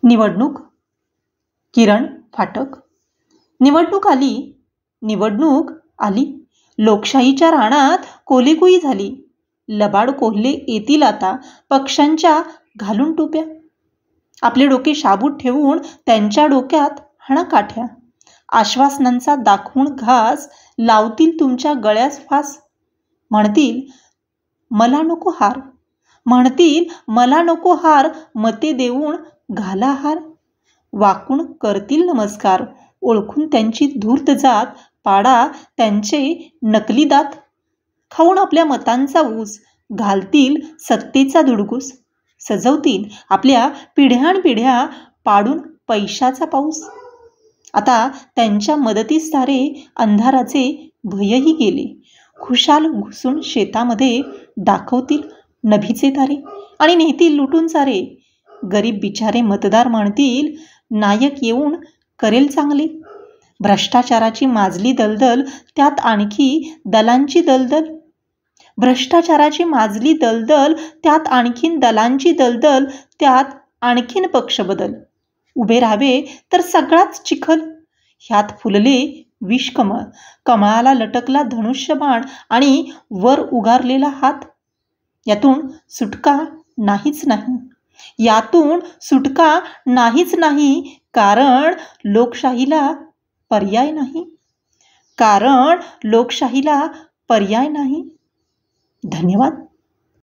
निवडणूक. किरण फाटक. निवडणूक आली. लोकशाहीच्या रानात कोलीकुई झाली. लबाड कोल्हे येतील आता पक्षांच्या घालून टोप्या. आपले डोके शाबूत ठेवून त्यांच्या डोक्यात हाणा काठ्या. आश्वासनांचा दाखवून घास लावतील तुमच्या गळ्यास फास. म्हणतील मला नको हार, मते देऊन घाला हार. वाकून करतील नमस्कार, ओळखून त्यांची धूर्त जात. पाडा त्यांचे नकली दात. खाऊन आपल्या मतांचा ऊस, घालतील सत्तेचा धुडगूस. सजवतील आपल्या पिढ्यानपिढ्या, पाडून पैशाचा पाऊस. आता त्यांच्या मदतीस सारे अंधाराचे भयही गेले. खुशाल घुसून शेतामध्ये दाखवतील नभीचे तारे आणि नेतील लुटून सारे. गरीब बिचारे मतदार म्हणतील नायक येऊन करेल चांगले. भ्रष्टाचाराची माजली दलदल, त्यात आणखी दलांची दलदल. भ्रष्टाचाराची माजली दलदल, त्यात आणखीन दलांची दलदल. त्यात आणखीन पक्ष बदल. उभे राहावे तर सगळाच चिखल. ह्यात फुलले विषकमळ, कमळाला लटकला धनुष्यबाण आणि वर उगारलेला हात. यातून सुटका नाहीच नाही. कारण लोकशाहीला पर्याय नाही. धन्यवाद.